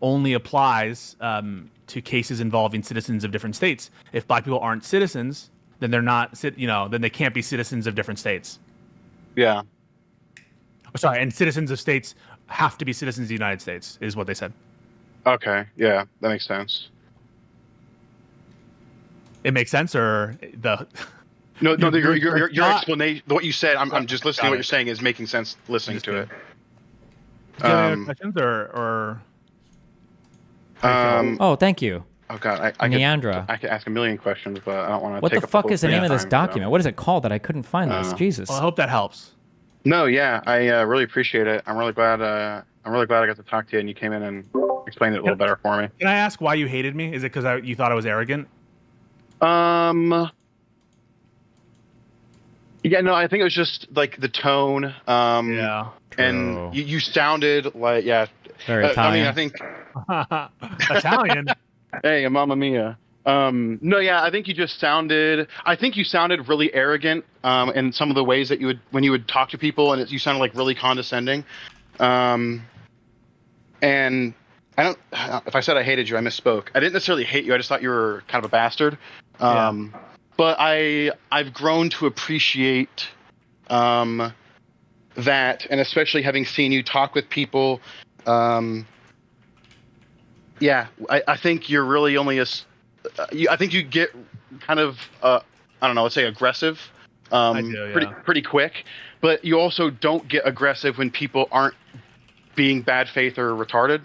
S3: only applies to cases involving citizens of different states. If black people aren't citizens, then they're not, then they can't be citizens of different states.
S2: Yeah.
S3: Sorry, and citizens of states have to be citizens of the United States, is what they said.
S2: Okay, yeah, that makes sense.
S3: It makes sense, or the
S2: no, your explanation, what you said. I'm just listening to what you're saying is making sense. Listening to it.
S3: Do you have any questions or?
S1: Oh, thank you.
S2: Oh God,
S1: Neandra.
S2: I could ask a million questions, but I don't want to.
S1: What the fuck is the name of this document? What is it called that I couldn't find this? Jesus.
S3: Well, I hope that helps.
S2: No, yeah, I really appreciate it. I'm really glad I got to talk to you, and you came in and explained it a little better for me.
S3: Can I ask why you hated me? Is it because you thought I was arrogant?
S2: Yeah, no, I think it was just like the tone.
S3: Yeah.
S2: And you sounded like
S1: very Italian.
S2: I mean, I think
S3: Italian.
S2: Hey, Mamma Mia. No, yeah, I think you just sounded. I think you sounded really arrogant in some of the ways that you would when you would talk to people, and you sounded like really condescending. Um, and I don't. If I said I hated you, I misspoke. I didn't necessarily hate you. I just thought you were kind of a bastard.
S3: Yeah.
S2: But I've grown to appreciate that, and especially having seen you talk with people. Um, yeah, I think you're really only I think you get kind of I don't know, let's say aggressive,
S3: I do, yeah.
S2: pretty quick, but you also don't get aggressive when people aren't being bad faith or retarded.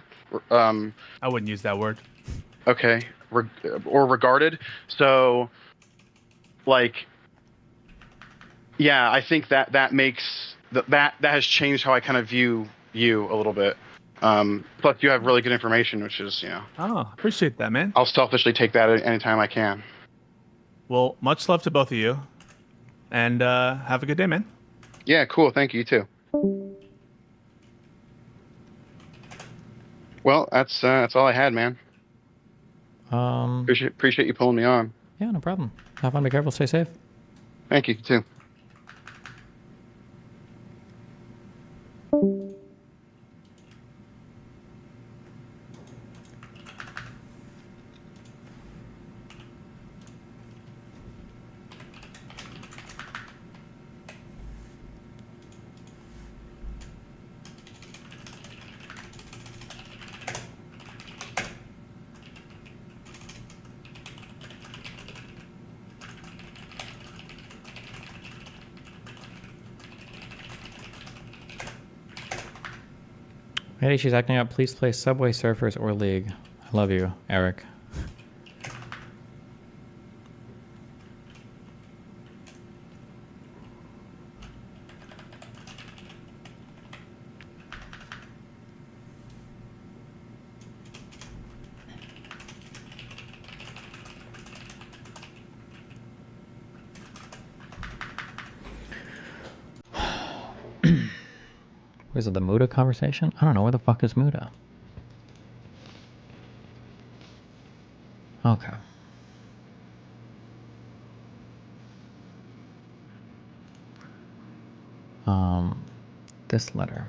S2: Um,
S3: I wouldn't use that word.
S2: okay, or regarded. So, like, yeah, I think that makes that has changed how I kind of view you a little bit. Plus, you have really good information, which is,
S3: Oh, appreciate that, man.
S2: I'll selfishly take that anytime I can.
S3: Well, much love to both of you, and have a good day, man.
S2: Yeah, cool. Thank you, you too. Well, that's all I had, man. Appreciate you pulling me on.
S1: Yeah, no problem. Have fun. Be careful. Stay safe.
S2: Thank you, you too.
S1: Hey, she's acting up. Please play Subway Surfers or League. I love you, Eric. Was it the Muda conversation? I don't know. Where the fuck is Muda? Okay. This letter.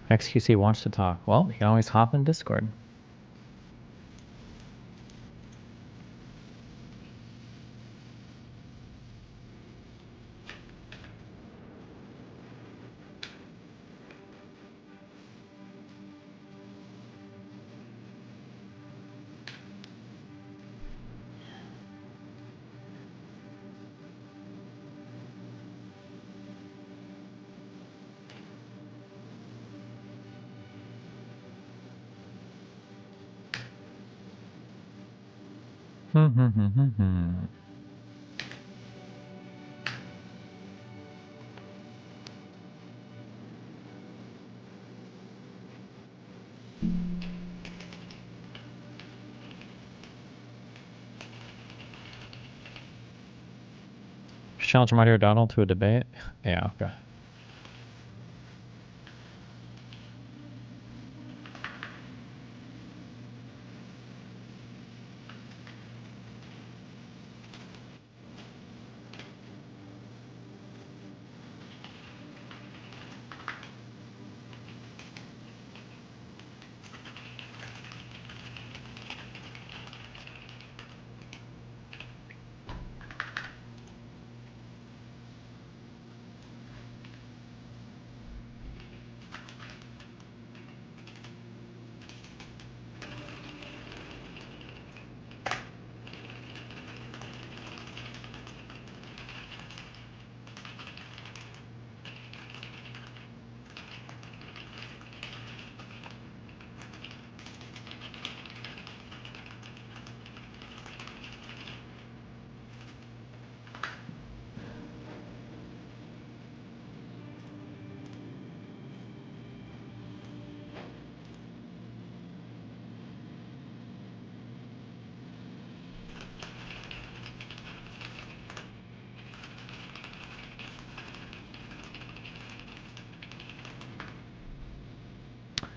S1: XQC wants to talk. Well, you can always hop in Discord. Challenge Marty O'Donnell to a debate? Yeah, okay.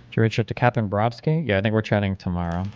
S1: Did you reach out to Catherine Brodsky? Yeah, I think we're chatting tomorrow.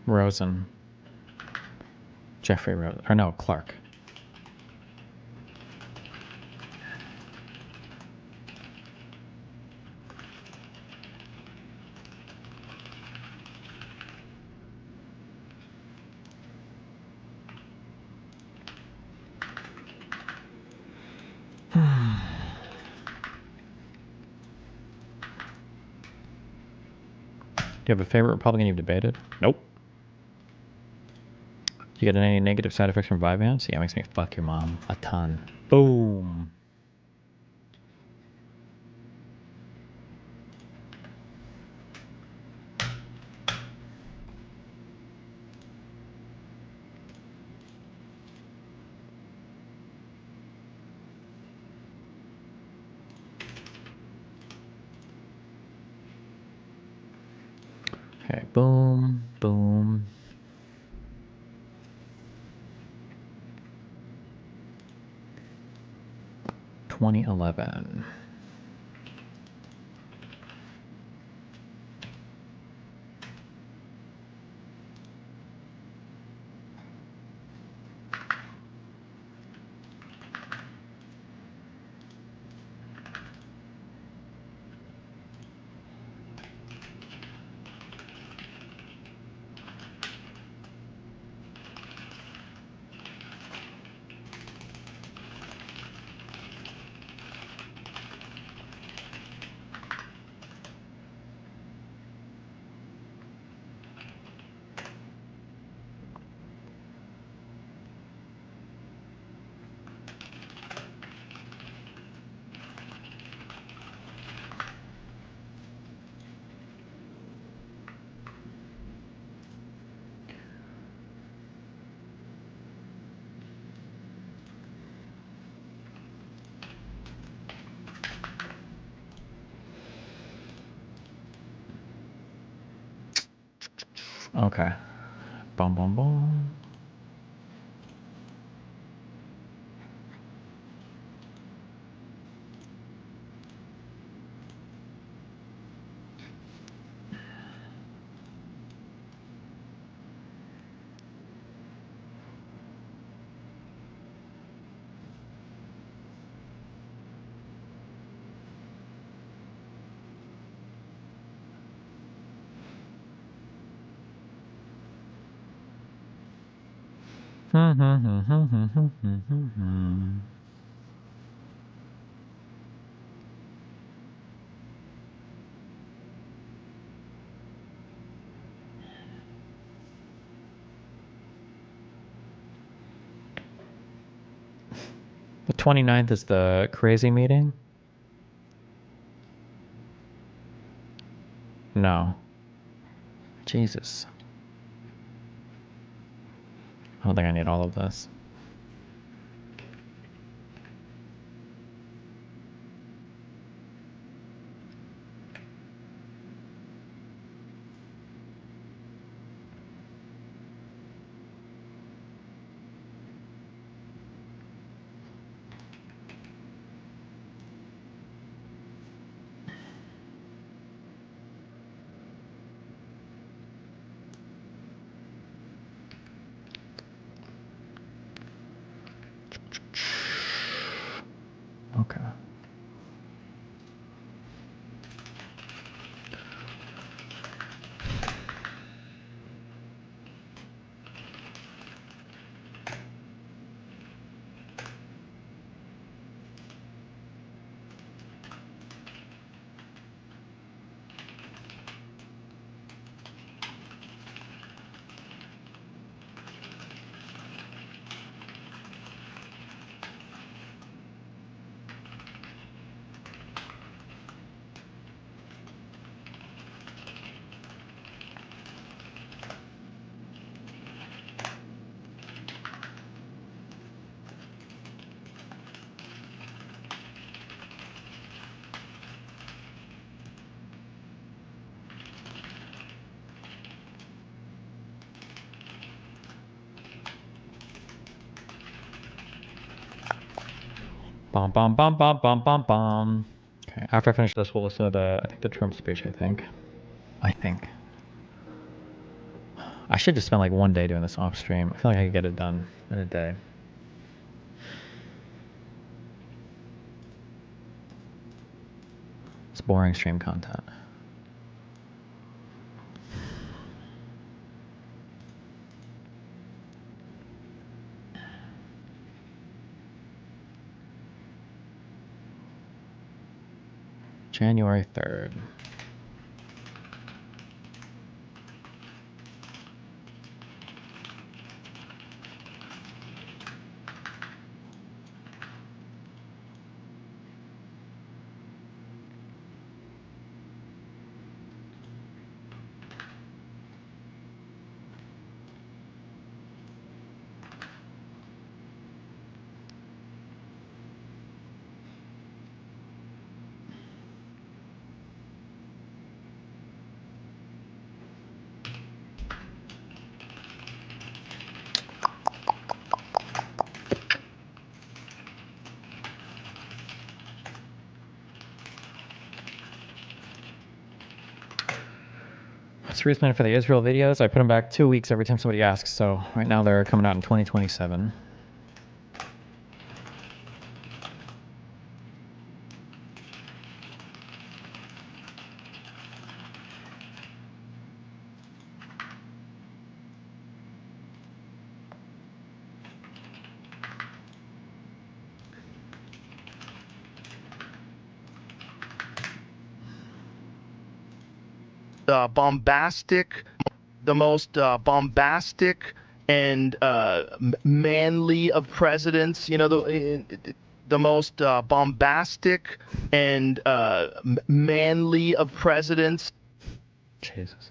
S1: Rosen. Jeffrey Rosen. Or no, Clark. Do you have a favorite Republican you've debated? Nope. Do you get any negative side effects from Vyvanse? Yeah, it makes me fuck your mom a ton. Boom. Okay, boom, boom. (2011). Okay. Boom, boom, boom. The 29th is the crazy meeting? No. Jesus. I don't think I need all of this. Okay. Bum bum bum bum bum bum bum. Okay, after I finish this, we'll listen to the Trump speech. I think. I should just spend like one day doing this off stream. I feel like I could get it done in a day. It's boring stream content. January 3rd. What's the reason for the Israel videos? I put them back 2 weeks every time somebody asks, so right now they're coming out in 2027.
S4: Bombastic, the most bombastic and manly of presidents. You know, the most bombastic and manly of presidents.
S1: Jesus.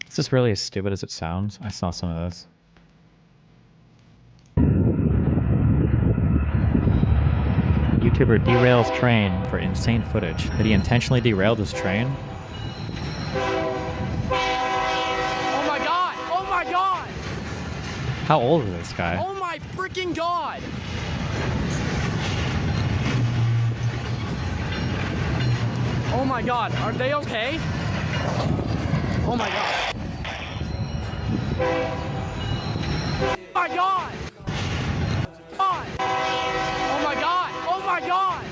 S1: Is this really as stupid as it sounds? I saw some of this. YouTuber derails train for insane footage. Did he intentionally derail this train?
S5: Oh my god! Oh my god!
S1: How old is this guy?
S5: Oh my freaking god! Oh my god, are they okay? Oh my god. Oh my god. God. Oh my god. Oh my god.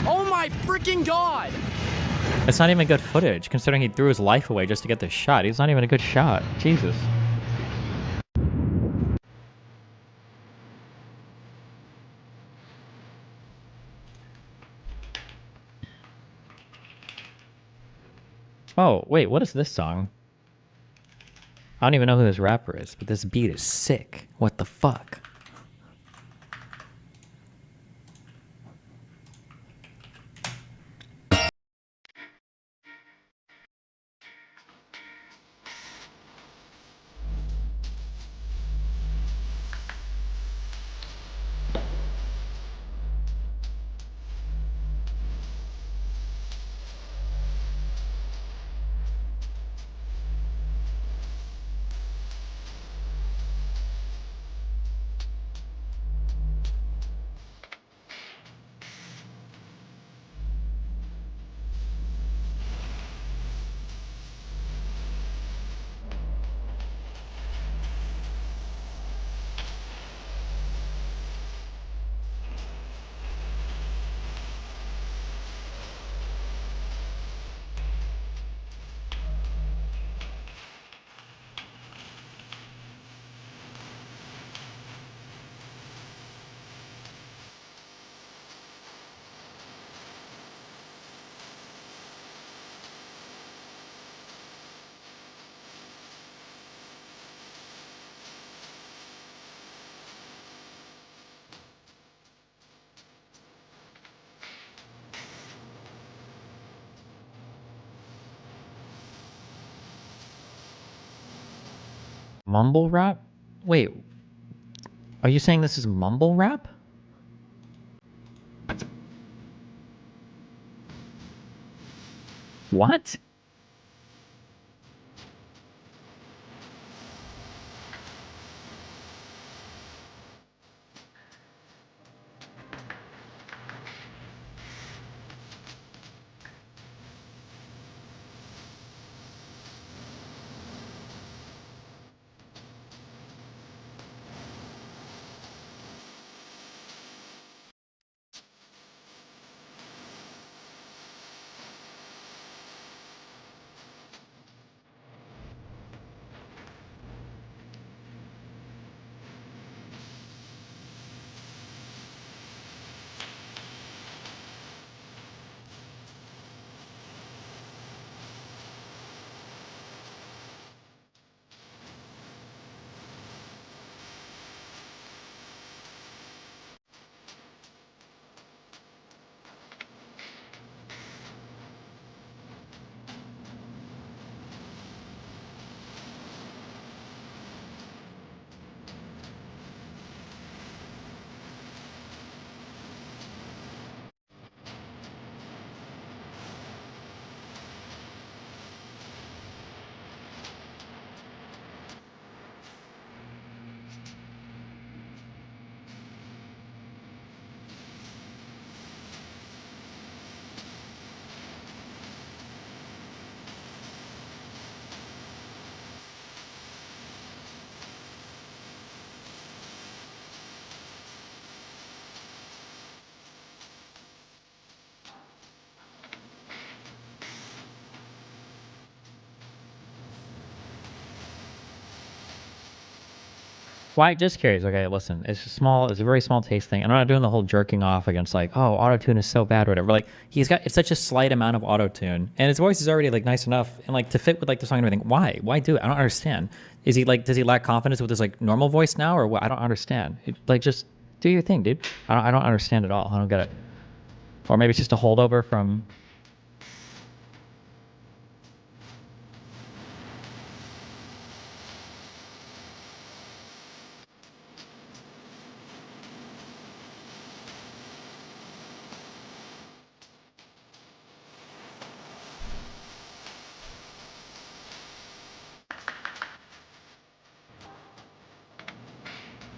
S5: Oh my freaking god.
S1: It's not even good footage, considering he threw his life away just to get this shot. He's not even a good shot. Jesus. Oh, wait, what is this song? I don't even know who this rapper is, but this beat is sick. What the fuck? Mumble rap? Wait, are you saying this is mumble rap? What? Why? Just curious. Okay, listen. It's a small. It's a very small taste thing. I'm not doing the whole jerking off against like, oh, autotune is so bad or whatever. Like he's got it's such a slight amount of autotune, and his voice is already like nice enough and like to fit with like the song and everything. Why? Why do it? I don't understand. Is he like? Does he lack confidence with his like normal voice now, or what? I don't understand. Like just do your thing, dude. I don't understand at all. I don't get it. Or maybe it's just a holdover from.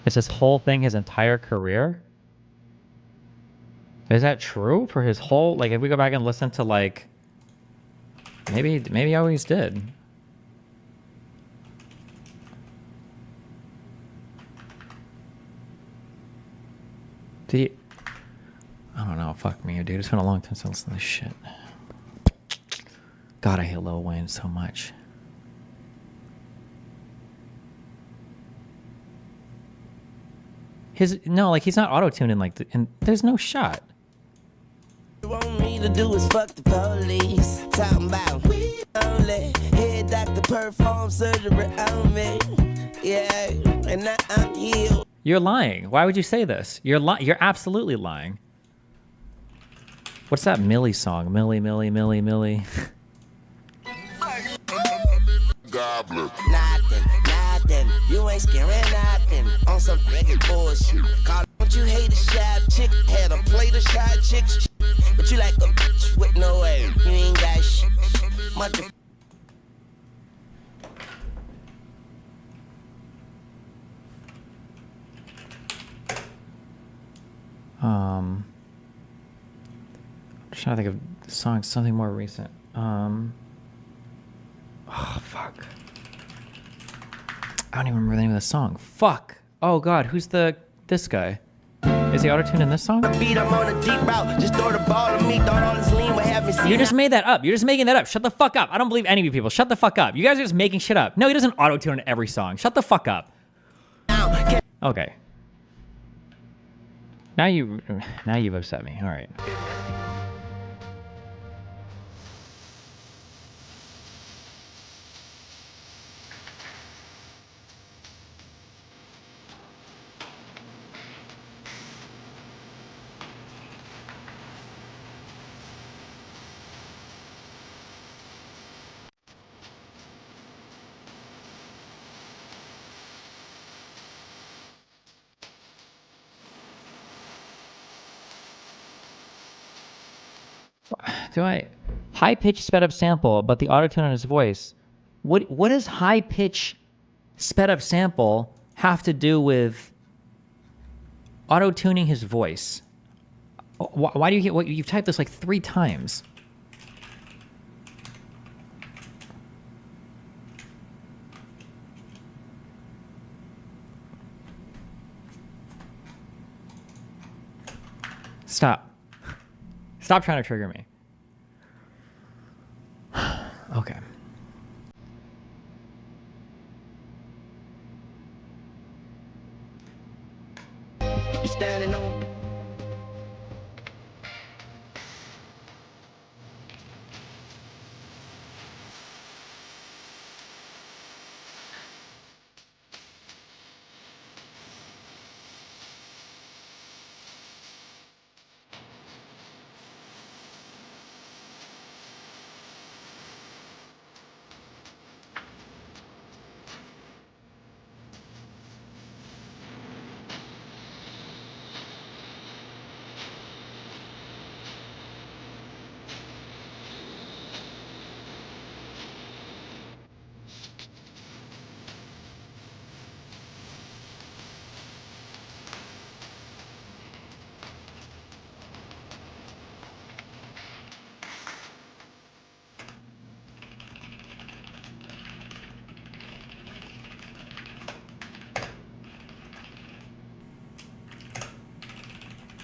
S1: Is this whole thing his entire career? Is that true for his whole like if we go back and listen to like Maybe I always did. Did he? I don't know. Fuck me, dude. It's been a long time since I listened to this shit. God, I hate Lil Wayne so much. Like he's not auto-tuning like and there's no shot.
S6: Want me to do is fuck the police. Talking about we only head doctor perform surgery on me. Yeah, and now I'm healed.
S1: You're lying. Why would you say this? You're absolutely lying. What's that Millie song? Millie, Millie, Millie, Millie.
S6: Goblin. Nothing. You ain't scaring nothing. On some freaking bullshit. God, don't you hate a shy chick? Had a plate of shy chicks. But you like a bitch with no way. You ain't got shit. Much of
S1: I'm just trying to think of the song, something more recent. Oh fuck. I don't even remember the name of the song. Fuck. Oh god, who's this guy? Is he auto-tuned in this song?
S6: beat, I'm on a deep route. Just throw the ball at me. Thought all this lean would have me see.
S1: You just made that up. You're just making that up. Shut the fuck up. I don't believe any of you people. Shut the fuck up. You guys are just making shit up. No, he doesn't auto-tune in every song. Shut the fuck up. Okay. Now you've upset me. All right. High pitch sped up sample, but the autotune on his voice. What does high pitch sped up sample have to do with auto-tuning his voice? Why do you get what you've typed this like 3 times? Stop trying to trigger me. Okay.
S6: You standing on